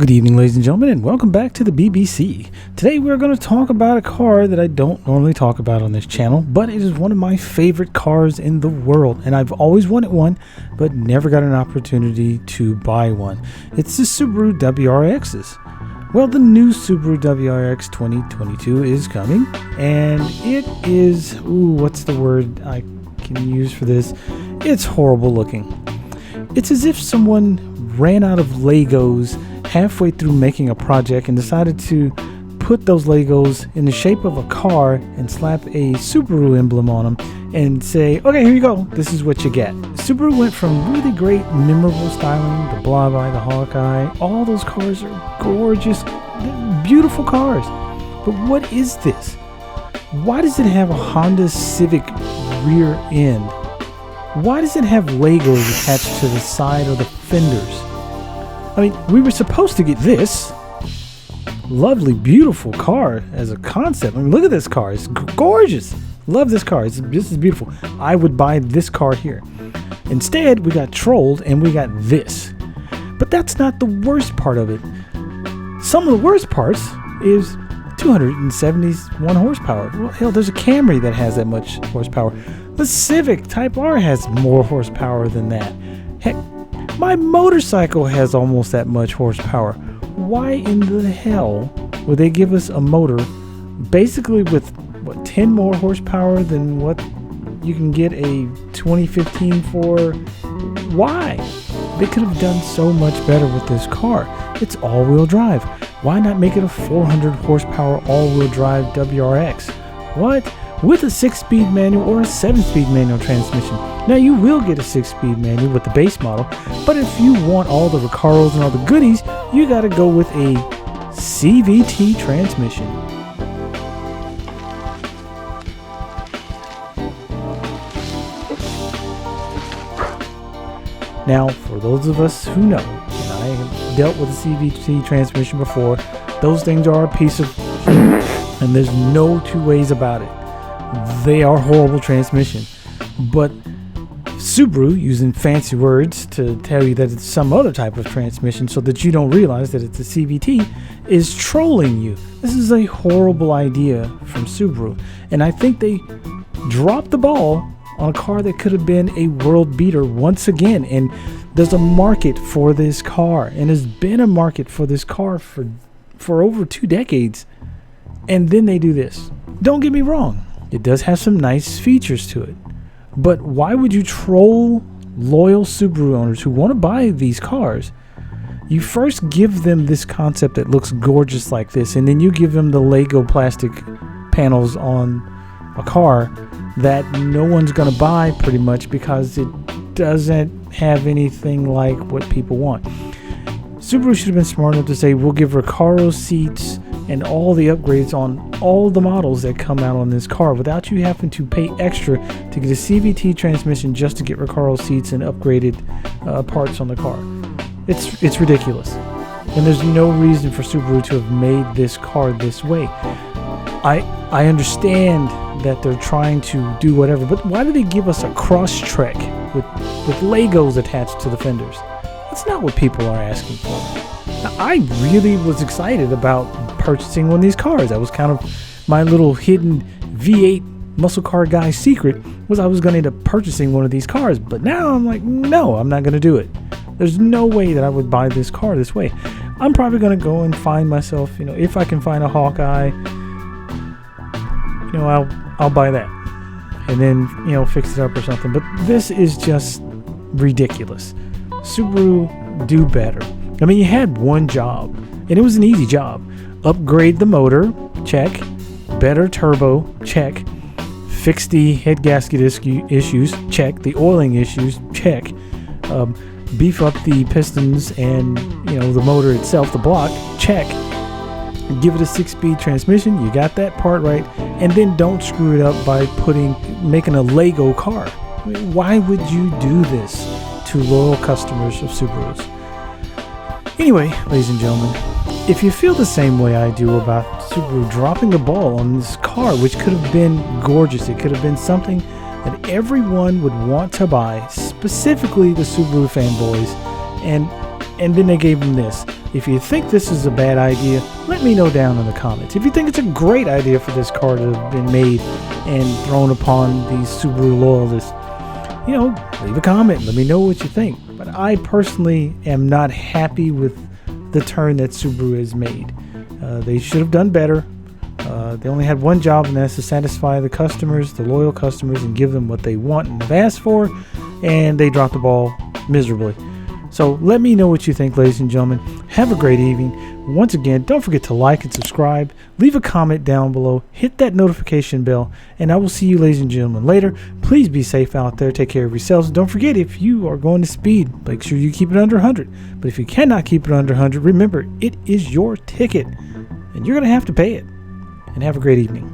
Good evening, ladies and gentlemen, and welcome back to the BBC. Today we're going to talk about a car that I don't normally talk about on this channel, but it is one of my favorite cars in the world, and I've always wanted one, but never got an opportunity to buy one. It's the Subaru WRXs. Well, the new Subaru WRX 2022 is coming, and it is, what's the word I can use for this? It's horrible looking. It's as if someone ran out of Legos halfway through making a project and decided to put those Legos in the shape of a car and slap a Subaru emblem on them and say, okay, here you go, this is what you get. Subaru went from really great memorable styling, the Blobeye, the Hawkeye, all those cars are gorgeous, beautiful cars. But what is this? Why does it have a Honda Civic rear end? Why does it have Legos attached to the side of the fenders? I mean, we were supposed to get this lovely, beautiful car as a concept. I mean, look at this car. It's gorgeous. Love this car. This is beautiful. I would buy this car here. Instead, we got trolled and we got this. But that's not the worst part of it. Some of the worst parts is 271 horsepower. Well, hell, there's a Camry that has that much horsepower. The Civic Type R has more horsepower than that. Heck, my motorcycle has almost that much horsepower. Why in the hell would they give us a motor basically with, 10 more horsepower than what you can get a 2015 for? Why? They could have done so much better with this car. It's all-wheel drive. Why not make it a 400 horsepower all-wheel drive WRX? What? With a 6-speed manual or a 7-speed manual transmission. Now you will get a 6-speed manual with the base model, but if you want all the Recaros and all the goodies, you gotta go with a CVT transmission. Now, for those of us who know, and I have dealt with a CVT transmission before, those things are a piece of and there's no two ways about it. They are horrible transmission. But Subaru, using fancy words to tell you that it's some other type of transmission so that you don't realize that it's a CVT, is trolling you. This is a horrible idea from Subaru. And I think they dropped the ball on a car that could have been a world beater once again. And there's a market for this car. And there's been a market for this car for over 2 decades. And then they do this. Don't get me wrong. It does have some nice features to it. But why would you troll loyal Subaru owners who want to buy these cars? You first give them this concept that looks gorgeous like this, and then you give them the Lego plastic panels on a car that no one's going to buy pretty much because it doesn't have anything like what people want. Subaru should have been smart enough to say, we'll give Recaro seats and all the upgrades on all the models that come out on this car without you having to pay extra to get a CVT transmission just to get Recaro seats and upgraded parts on the car. It's ridiculous. And there's no reason for Subaru to have made this car this way. I understand that they're trying to do whatever, but why do they give us a Crosstrek with Legos attached to the fenders? That's not what people are asking for. Now, I really was excited about purchasing one of these cars. That was kind of my little hidden V8 muscle car guy secret, was I was going to end up purchasing one of these cars. But now I'm like, no, I'm not going to do it. There's no way that I would buy this car this way. I'm probably going to go and find myself, if I can find a Hawkeye, I'll buy that. And then, fix it up or something. But this is just ridiculous. Subaru, do better. I mean, you had one job, and it was an easy job. Upgrade the motor, check. Better turbo, check. Fix the head gasket issues, check. The oiling issues, check. Beef up the pistons and, the motor itself, the block, check. Give it a 6-speed transmission, you got that part right. And then don't screw it up by making a Lego car. I mean, why would you do this to loyal customers of Subarus? Anyway, ladies and gentlemen, if you feel the same way I do about Subaru dropping the ball on this car, which could have been gorgeous, it could have been something that everyone would want to buy, specifically the Subaru fanboys, and then they gave them this. If you think this is a bad idea, let me know down in the comments. If you think it's a great idea for this car to have been made and thrown upon these Subaru loyalists, leave a comment. Let me know what you think. But I personally am not happy with the turn that Subaru has made. They should have done better. They only had one job, and that's to satisfy the customers, the loyal customers, and give them what they want and have asked for, and they dropped the ball miserably. So let me know what you think, ladies and gentlemen. Have a great evening. Once again, don't forget to like and subscribe. Leave a comment down below. Hit that notification bell, and I will see you, ladies and gentlemen, later. Please be safe out there. Take care of yourselves. Don't forget, if you are going to speed, make sure you keep it under 100. But if you cannot keep it under 100, remember, it is your ticket, and you're going to have to pay it. And have a great evening.